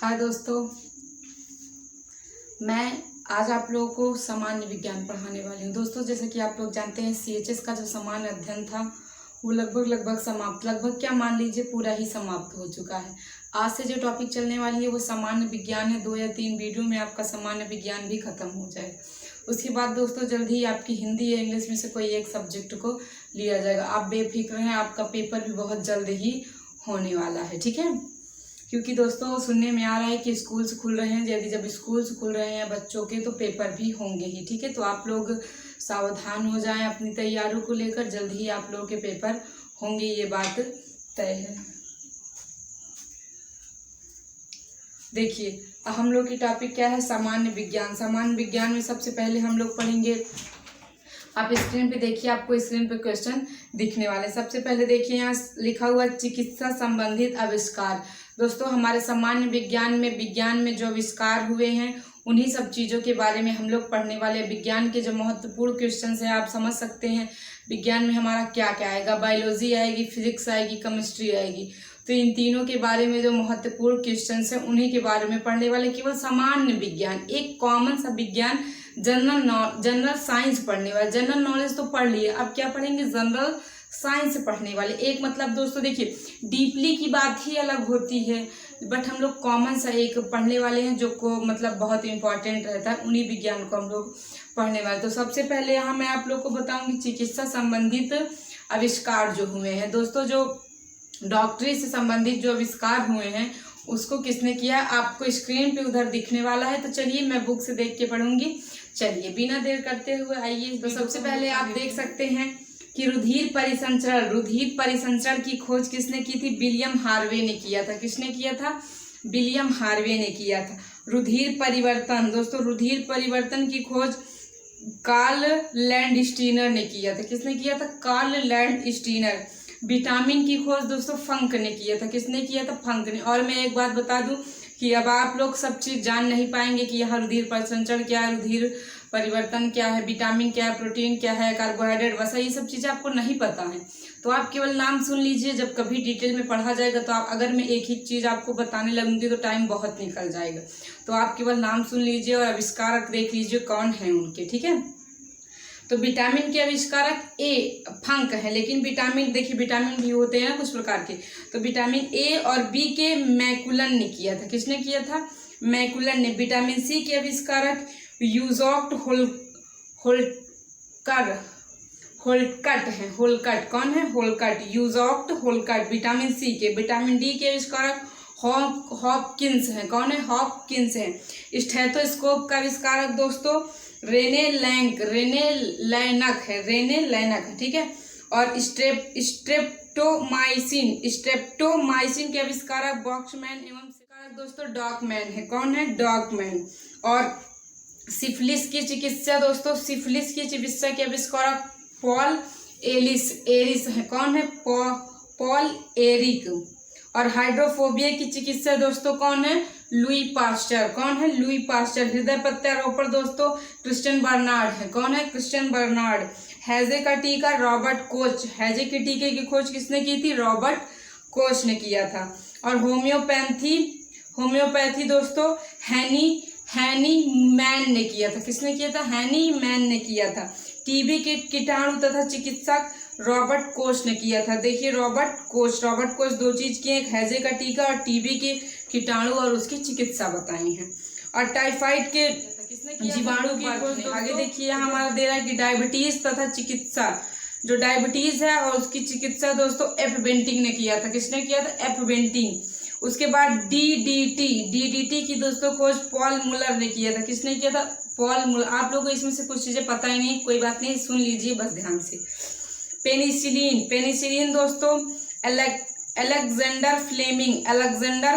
हाय दोस्तों, मैं आज आप लोगों को सामान्य विज्ञान पढ़ाने वाली हूँ। दोस्तों, जैसे कि आप लोग जानते हैं CHS का जो सामान्य अध्ययन था वो लगभग समाप्त, लगभग क्या मान लीजिए पूरा ही समाप्त हो चुका है। आज से जो टॉपिक चलने वाली है वो सामान्य विज्ञान है। 2 या 3 वीडियो में आपका सामान्य विज्ञान भी खत्म हो जाए। उसके बाद दोस्तों जल्द ही आपकी हिंदी या इंग्लिश में से कोई एक सब्जेक्ट को लिया जाएगा। आप बेफिक्र हैं, आपका पेपर भी बहुत जल्द ही होने वाला है, ठीक है। क्योंकि दोस्तों सुनने में आ रहा है कि स्कूल्स खुल रहे हैं। यदि जब स्कूल्स खुल रहे हैं बच्चों के तो पेपर भी होंगे ही, ठीक है। तो आप लोग सावधान हो जाएं अपनी तैयारियों को लेकर। जल्द ही आप लोगों के पेपर होंगे, ये बात तय है। देखिए हम लोग की टॉपिक क्या है, सामान्य विज्ञान। सामान्य विज्ञान में सबसे पहले हम लोग पढ़ेंगे, आप स्क्रीन पे देखिए, आपको स्क्रीन पे क्वेश्चन दिखने वाले। सबसे पहले देखिए यहाँ लिखा हुआ चिकित्सा संबंधित आविष्कार। दोस्तों हमारे सामान्य विज्ञान में जो आविष्कार हुए हैं उन्हीं सब चीज़ों के बारे में हम लोग पढ़ने वाले हैं। विज्ञान के जो महत्वपूर्ण क्वेश्चन हैं आप समझ सकते हैं विज्ञान में हमारा क्या क्या आएगा। बायोलॉजी आएगी, फिजिक्स आएगी, केमिस्ट्री आएगी। तो इन तीनों के बारे में जो महत्वपूर्ण क्वेश्चन हैं उन्हीं के बारे में पढ़ने वाले। केवल सामान्य विज्ञान, एक कॉमन सा विज्ञान, जनरल साइंस पढ़ने वाले। जनरल नॉलेज तो पढ़ लिए, अब क्या पढ़ेंगे, जनरल साइंस पढ़ने वाले। एक मतलब दोस्तों देखिए डीपली की बात ही अलग होती है, बट हम लोग कॉमन सा एक पढ़ने वाले हैं जो को मतलब बहुत इंपॉर्टेंट रहता है, उन्हीं विज्ञान को हम लोग पढ़ने वाले। तो सबसे पहले यहाँ मैं आप लोग को बताऊंगी चिकित्सा संबंधित आविष्कार जो हुए हैं। दोस्तों जो डॉक्टरी से संबंधित जो आविष्कार हुए हैं उसको किसने किया, आपको स्क्रीन पे उधर दिखने वाला है। तो चलिए मैं बुक से देख के पढ़ूंगी। चलिए बिना देर करते हुए आइए। तो सबसे पहले आप देख सकते हैं कि रुधिर परिसंचरण की खोज किसने की थी, विलियम हार्वे ने किया था। किसने किया था, विलियम हार्वे ने किया था। रुधिर परिवर्तन, दोस्तों रुधिर परिवर्तन की खोज कार्ल लैंडस्टीनर ने किया था। किसने किया था, कार्ल लैंडस्टीनर। विटामिन की खोज दोस्तों फंक ने किया था। किसने किया था, फंक ने। और मैं एक बात बता दूं कि अब आप लोग सब चीज जान नहीं पाएंगे कि यहाँ रुधिर परिसंचरण क्या है, रुधिर परिवर्तन क्या है, विटामिन क्या है, प्रोटीन क्या है, कार्बोहाइड्रेट, वसा, ये सब चीजें आपको नहीं पता है। तो आप केवल नाम सुन लीजिए, जब कभी डिटेल में पढ़ा जाएगा तो आप, अगर मैं एक ही चीज आपको बताने लगूंगी तो टाइम बहुत निकल जाएगा। तो आप केवल नाम सुन लीजिए और आविष्कारक देख लीजिए कौन है उनके, ठीक है। तो विटामिन के आविष्कारक ए फंक है, लेकिन विटामिन देखिए विटामिन भी होते हैं कुछ प्रकार के। तो विटामिन ए और बी के मैकुलन ने किया था। किसने किया था, मैकुलन ने। विटामिन सी के आविष्कारक यूजॉक्ट होल्कट है। होल्कट कौन है, होल्कट, यूजॉक्ट होल्कट विटामिन सी के। विटामिन डी के आविष्कारक हॉपकिंस है। कौन है, हॉपकिंस है। स्टेथोस्कोप का आविष्कारक दोस्तों रेने लैनक है, ठीक है। और स्ट्रेप्टोमाइसिन के आविष्कारक बॉक्समैन एवं दोस्तों डॉकमैन है। कौन है, डॉकमैन। और सिफिलिस की चिकित्सा दोस्तों, सिफिलिस की चिकित्सा के आविष्कारक पॉल एरिस है। कौन है, पॉल एरिक। और हाइड्रोफोबिया की चिकित्सा दोस्तों कौन है, लुई पास्चर। कौन है, लुई पास्चर। हृदय प्रत्यारोपण दोस्तों क्रिस्टियन बर्नार्ड है। कौन है, क्रिस्टियन बर्नार्ड। हैजे का टीका रॉबर्ट कोच। हैजे के टीके की खोज किसने की थी, रॉबर्ट कोच ने किया था। और होम्योपैथी दोस्तों हैनी मैन ने किया था। किसने किया था, हैनी मैन ने किया था। टीबी के कीटाणु तथा चिकित्सक रॉबर्ट कोच ने किया था। देखिए रॉबर्ट कोच 2 चीज की, एक हैजे का टीका और टीबी के कीटाणु और उसकी चिकित्सा बताई है। और टाइफाइड के जीवाणु की खोज आगे देखिए यहाँ हमारा दे रहा है कि डायबिटीज तथा चिकित्सा, जो डायबिटीज है और उसकी चिकित्सा दोस्तों एफ बेंटिंग ने किया था। किसने किया था, एफ बेंटिंग। उसके बाद डीडीटी की दोस्तों खोज पॉल मुलर ने किया था। किसने किया था, पॉल मुलर। आप लोगों को इसमें से कुछ चीजें पता ही नहीं, कोई बात नहीं, सुन लीजिए बस ध्यान से। पेनिसिलिन दोस्तों अलेक्जेंडर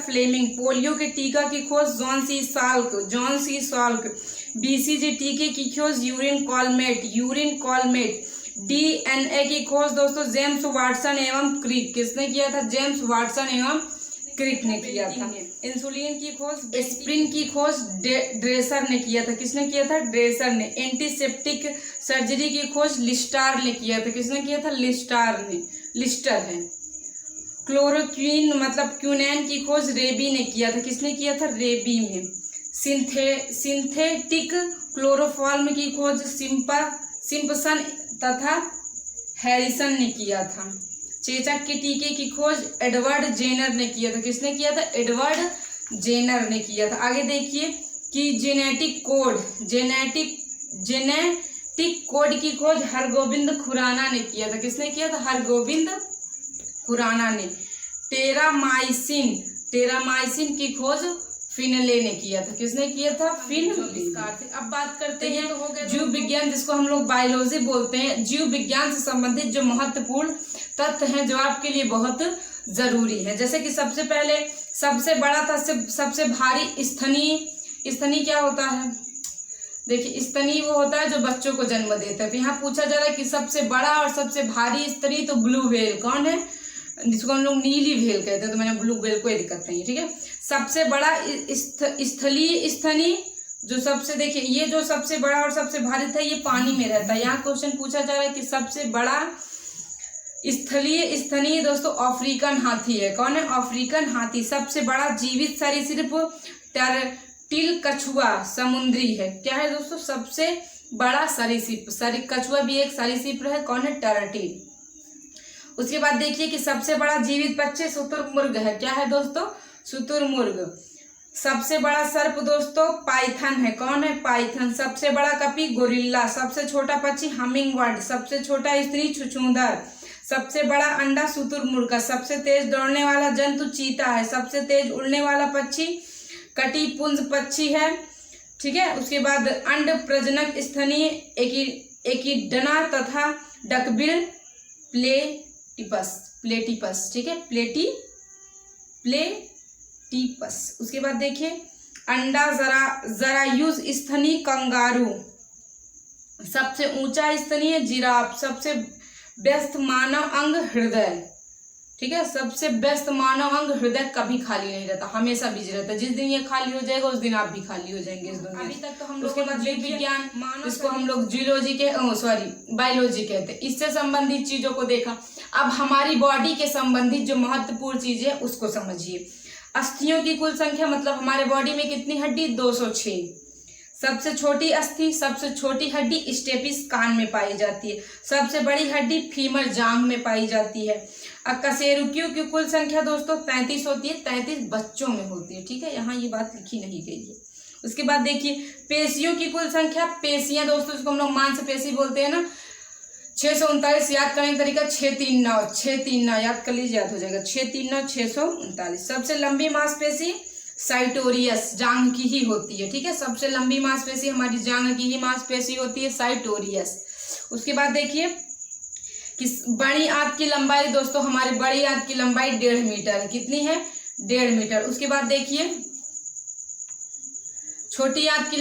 फ्लेमिंग। पोलियो के टीका की खोज जॉन सी साल्क। बीसीजी टीके की खोज यूरिन कॉलमेट। डीएनए की खोज दोस्तों जेम्स वाटसन एवं क्रिक। किसने किया था, जेम्स वाटसन एवं क्रिक ने किया था। इंसुलिन की खोज एस्प्रिन की खोज ड्रेसर ने किया था। किसने किया था, ड्रेसर ने। एंटीसेप्टिक सर्जरी की खोज लिस्टर ने किया था। किसने किया था, लिस्टर है। क्लोरोक्वीन मतलब क्यूनैन की खोज रेबी ने किया था। किसने किया था? रेबी में। सिंथेटिक क्लोरोफॉर्म की खोज सिम्पसन तथा हैरिसन ने किया था। चेचक के टीके की खोज एडवर्ड जेनर ने किया था। किसने किया था? एडवर्ड जेनर ने किया था। आगे देखिए कि जेनेटिक कोड की खोज हरगोविंद खुराना ने किया था। किसने किया था? हरगोविंद खुराना ने। टेरामाइसिन की खोज फिनले ने किया था। किसने किया था? फिनले। अब बात करते हैं जीव विज्ञान, जिसको हम लोग बायोलॉजी बोलते हैं। जीव विज्ञान से संबंधित जो महत्वपूर्ण तथ्य हैं जो आपके लिए बहुत जरूरी है, जैसे कि सबसे पहले सबसे बड़ा था सबसे भारी स्तनी क्या होता है? देखिए, स्तनी वो होता है जो बच्चों को जन्म देता है। तो यहाँ पूछा जा रहा है कि सबसे बड़ा और सबसे भारी स्तनी, तो ब्लू व्हेल कौन है? जिसको हम लोग नीली व्हेल कहते हैं, तो मैंने ब्लू व्हेल कोई दिक्कत नहीं है, ठीक है। सबसे बड़ा स्थलीय स्तनी जो सबसे, देखिए ये जो सबसे बड़ा और सबसे भारी था ये पानी में रहता है। यहाँ क्वेश्चन पूछा जा रहा है कि सबसे बड़ा स्थलीय स्तनी दोस्तों अफ्रीकन हाथी है। कौन है? अफ्रीकन हाथी। सबसे बड़ा जीवित सरीसृप टर्टिल कछुआ समुद्री है। क्या है दोस्तों? सबसे बड़ा सरीसृप। कछुआ भी एक सरीसृप है। कौन है? टर्टिल। उसके बाद देखिए कि सबसे बड़ा जीवित पक्षी शुतुरमुर्ग है। क्या है दोस्तों? शुतुरमुर्ग। सबसे बड़ा सर्प दोस्तों पाइथन है। कौन है? पाइथन। सबसे बड़ा कपी गोरिल्ला। सबसे छोटा पक्षी हमिंग बर्ड। सबसे छोटा स्त्री छुछुंदर। सबसे बड़ा अंडा शुतुरमुर्ग का। सबसे तेज दौड़ने वाला जंतु चीता है। सबसे तेज उड़ने वाला पक्षी कटिपुंज पक्षी है, ठीक है। उसके बाद अंड प्रजनक स्तनीय एकिडना तथा डकबिल प्लेटिपस, ठीक है, प्लेटिपस। उसके बाद देखिए अंडा जरायुज स्तनीय कंगारू। सबसे ऊंचा स्तनीय जिराफ। सबसे व्यस्त मानव अंग हृदय, ठीक है। सबसे व्यस्त मानव अंग हृदय कभी खाली नहीं रहता, हमेशा बिजी रहता है। जिस दिन ये खाली हो जाएगा उस दिन आप भी खाली हो जाएंगे इस दुनिया। अभी तक तो हम लोग उसके बाद जीव विज्ञान, जिसको हम लोग बायोलॉजी कहते हैं, इससे संबंधित चीजों को देखा। अब हमारी बॉडी के संबंधित जो महत्वपूर्ण चीज है उसको समझिए। अस्थियों की कुल संख्या, मतलब हमारे बॉडी में कितनी हड्डी? 206। सबसे छोटी अस्थि, सबसे छोटी हड्डी स्टेपिस कान में पाई जाती है। सबसे बड़ी हड्डी फीमर जांघ में पाई जाती है। अकशेरुकियों की कुल संख्या दोस्तों 33 होती है। 33 बच्चों में होती है, ठीक है। यहाँ ये बात लिखी नहीं गई है। उसके बाद देखिए पेशियों की कुल संख्या। पेशियां दोस्तों इसको हम लोग मांसपेशी बोलते हैं ना। 639 याद करने का तरीका 639 याद कर लीजिए, याद हो जाएगा। 639 639। सबसे लंबी मांसपेशी साइटोरियस जांघ की ही होती है, ठीक है। सबसे लंबी मांसपेशी हमारी जांघ की ही मांसपेशी होती है, साइटोरियस। उसके बाद देखिए कि बड़ी आंत की लंबाई दोस्तों, हमारी बड़ी आंत की लंबाई 1.5 मीटर है। कितनी है? 1.5 मीटर। उसके बाद देखिए छोटी आंत की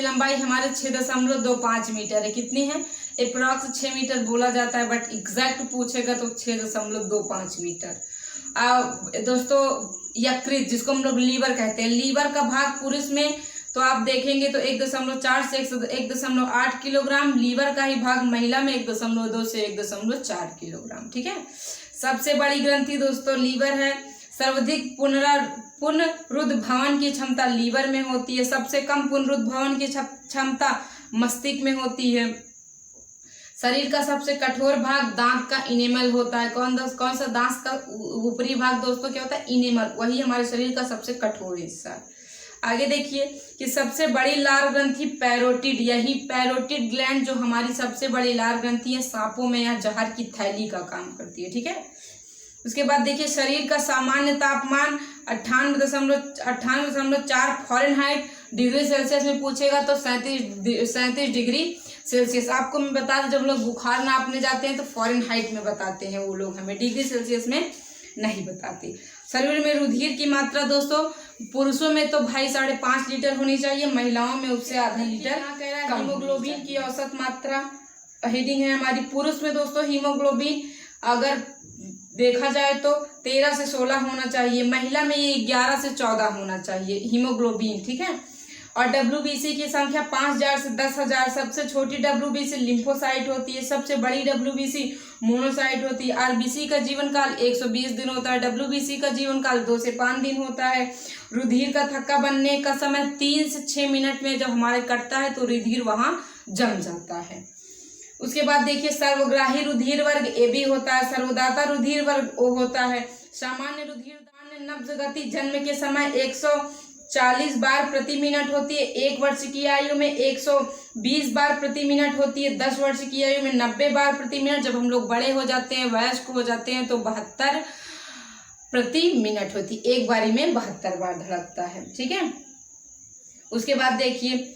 लंबाई हमारे 6.25 मीटर है। कितनी है? अप्रॉक्स 6 मीटर बोला जाता है, बट एग्जैक्ट पूछेगा तो 6.25 मीटर। दोस्तों यकृत, जिसको हम लोग लीवर कहते हैं, लीवर का भाग पुरुष में तो आप देखेंगे तो 1.4 से 1.8 किलोग्राम। लीवर का ही भाग महिला में 1.2 से 1.4 किलोग्राम, ठीक है। सबसे बड़ी ग्रंथि दोस्तों लीवर है। सर्वाधिक पुनरुद्भवन की क्षमता लीवर में होती है। सबसे कम पुनरुद्भवन की क्षमता मस्तिष्क में होती है। शरीर का सबसे कठोर भाग दांत का इनेमल होता है। कौन सा? दांत का ऊपरी भाग दोस्तों क्या होता है? इनेमल। वही हमारे शरीर का सबसे कठोर हिस्सा है। आगे देखिए कि सबसे बड़ी लार ग्रंथि पैरोटिड, यही पैरोटिड ग्लैंड जो हमारी सबसे बड़ी लार ग्रंथि है, सांपों में या जहर की थैली का काम करती है, ठीक है। उसके बाद देखिए शरीर का सामान्य तापमान 98.4 फ़ारेनहाइट डिग्री सेल्सियस में पूछेगा तो 37 डिग्री सेल्सियस। आपको मैं बता दूं, जब लोग बुखार नापने जाते हैं तो फ़ारेनहाइट में बताते हैं वो लोग, हमें डिग्री सेल्सियस में नहीं बताते। शरीर में रुधिर की मात्रा दोस्तों पुरुषों में तो भाई 5.5 लीटर होनी चाहिए, महिलाओं में उससे आधा लीटर कम। हीमोग्लोबिन की औसत मात्रा हेडिंग है हमारी। पुरुष में दोस्तों हीमोग्लोबिन अगर देखा जाए तो 13 से 16 होना चाहिए, महिला में ये 11 से 14 होना चाहिए हीमोग्लोबिन, ठीक है। और WBC की संख्या 5000 से 10,000। सबसे छोटी WBC लिम्फोसाइट होती है, सबसे बड़ी WBC मोनोसाइट होती है। RBC का जीवन काल 120 दिन होता है, WBC का जीवन काल 2 से 5 दिन होता है। रुधिर का थक्का बनने का समय 3 से 6 मिनट में जब हमारे कटता है तो रुधिर वहां जम जाता है। उसके बाद देखिए सर्वग्राही रुधिर वर्ग AB होता है, सर्वदाता रुधिर वर्ग O होता है। सामान्य रुधिर दान नब्ज गति जन्म के समय 140 बार प्रति मिनट होती है, 1 वर्ष की आयु में 120 बार प्रति मिनट होती है, 10 वर्ष की आयु में 90 बार प्रति मिनट। जब हम लोग बड़े हो जाते हैं, वयस्क हो जाते हैं तो 72 प्रति मिनट होती है, एक बारी में 72 बार धड़कता है। ठीक है, उसके बाद देखिए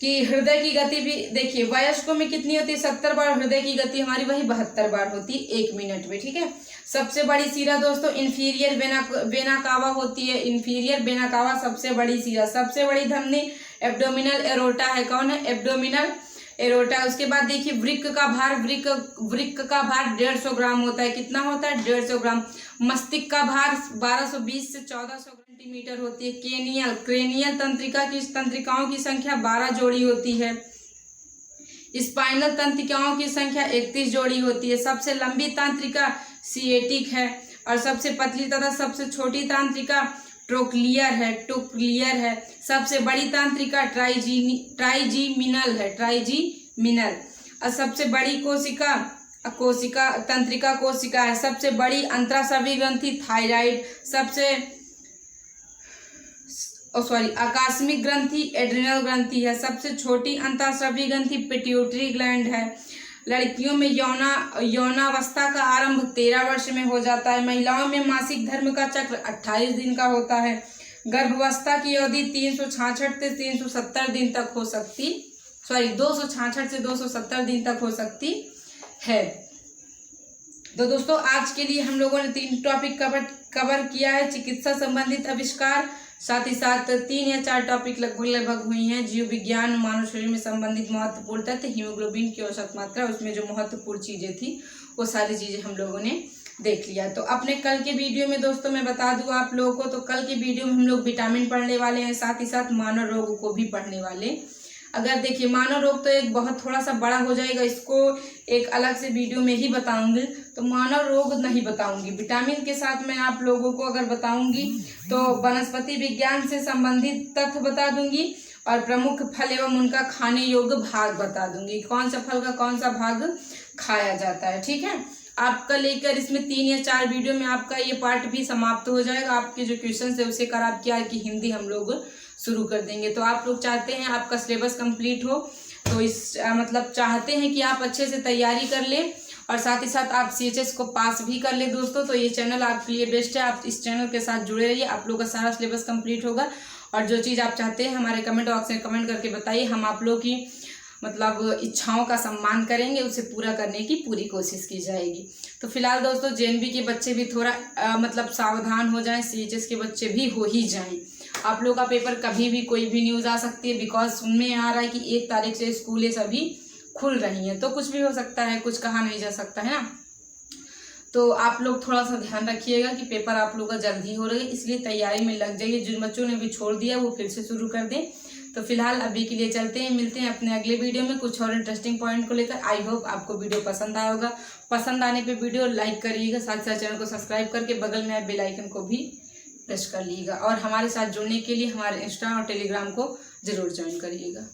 कि हृदय की गति भी देखिए वयस्कों में कितनी होती है, 70 बार हृदय की गति हमारी वही 72 बार होती है 1 मिनट में। ठीक है, सबसे बड़ी सीरा दोस्तों इंफीरियर वेना कावा होती है, इंफीरियर वेना कावा सबसे बड़ी सीरा। सबसे बड़ी धमनी एब्डोमिनल एरोटा है, कौन है, एब्डोमिनल एरोटा। उसके बाद देखिए वृक्क का भार 150 ग्राम होता है, कितना होता है, 150 ग्राम। मस्तिष्क का भार 1220 से 1400 सेंटीमीटर होती है। क्रेनियल तंत्रिकाओं की संख्या 12 जोड़ी होती है। स्पाइनल तंत्रिकाओं की संख्या 31 जोड़ी होती है। सबसे लंबी तंत्रिका सिएटिक है और सबसे पतली तथा सबसे छोटी तंत्रिका ट्रोक्लियर है। सबसे बड़ी तंत्रिका ट्राइजीमिनल है। और सबसे बड़ी तंत्रिका है। सबसे बड़ी अंतरास्रावी ग्रंथि थायराइड, आकस्मिक ग्रंथि एड्रिनल ग्रंथि है। सबसे छोटी अंतःस्रावी ग्रंथि पिट्यूटरी ग्लैंड है। लड़कियों में यौनावस्था का आरंभ 13 वर्ष में हो जाता है। महिलाओं में मासिक धर्म का चक्र 28 दिन का होता है। गर्भावस्था की अवधि 366 से 370 दिन तक हो सकती 266 से 270 दिन तक हो सकती है। तो दोस्तों आज के लिए हम लोगों ने 3 टॉपिक कवर किया है। चिकित्सा संबंधित आविष्कार, साथ ही साथ 3 या 4 टॉपिक लगभग हुई हैं। जीव विज्ञान, मानव शरीर में संबंधित महत्वपूर्ण तथ्य, हीमोग्लोबिन की औसत मात्रा, उसमें जो महत्वपूर्ण चीजें थी वो सारी चीजें हम लोगों ने देख लिया। तो अपने कल के वीडियो में दोस्तों मैं बता दूं आप लोगों को, तो कल के वीडियो में हम लोग विटामिन पढ़ने वाले हैं, साथ ही साथ मानव रोग को भी पढ़ने वाले। अगर देखिए मानव रोग तो एक बहुत थोड़ा सा बड़ा हो जाएगा, इसको एक अलग से वीडियो में ही बताऊंगी, तो मानव रोग नहीं बताऊंगी। विटामिन के साथ मैं आप लोगों को अगर बताऊंगी तो वनस्पति विज्ञान से संबंधित तथ्य बता दूंगी और प्रमुख फल एवं उनका खाने योग्य भाग बता दूंगी, कौन सा फल का कौन सा भाग खाया जाता है। ठीक है, आपका लेकर इसमें 3 या 4 वीडियो में आपका ये पार्ट भी समाप्त हो जाएगा। आपके जो क्वेश्चन है उसे कर आप क्या की हिंदी हम लोग शुरू कर देंगे। तो आप लोग चाहते हैं आपका सिलेबस कंप्लीट हो, तो इस मतलब चाहते हैं कि आप अच्छे से तैयारी कर ले और साथ ही साथ आप CHS को पास भी कर ले दोस्तों, तो ये चैनल आपके लिए बेस्ट है। आप इस चैनल के साथ जुड़े रहिए, आप लोग का सारा सिलेबस कंप्लीट होगा और जो चीज़ आप चाहते हैं हमारे कमेंट बॉक्स में कमेंट करके बताइए, हम आप लोग की मतलब इच्छाओं का सम्मान करेंगे, उसे पूरा करने की पूरी कोशिश की जाएगी। तो फिलहाल दोस्तों JNB के बच्चे भी थोड़ा मतलब सावधान हो जाएं, CHS के बच्चे भी हो ही जाएं। आप लोग का पेपर कभी भी कोई भी न्यूज़ आ सकती है, बिकॉज सुनने आ रहा है कि 1 तारीख से स्कूलें सभी खुल रही हैं, तो कुछ भी हो सकता है, कुछ कहा नहीं जा सकता है ना। तो आप लोग थोड़ा सा ध्यान रखिएगा कि पेपर आप लोग का जल्द ही हो रहा है, इसलिए तैयारी में लग जाइए। जिन बच्चों ने भी छोड़ दिया वो फिर से शुरू कर दें। तो फिलहाल अभी के लिए चलते हैं, मिलते हैं अपने अगले वीडियो में कुछ और इंटरेस्टिंग पॉइंट को लेकर। आई होप आपको वीडियो पसंद आया होगा। पसंद आने पे वीडियो लाइक करिएगा, साथ साथ चैनल को सब्सक्राइब करके बगल में बेल आइकन को भी प्रेस कर लीजिएगा और हमारे साथ जुड़ने के लिए हमारे इंस्टा और टेलीग्राम को जरूर ज्वाइन करिएगा।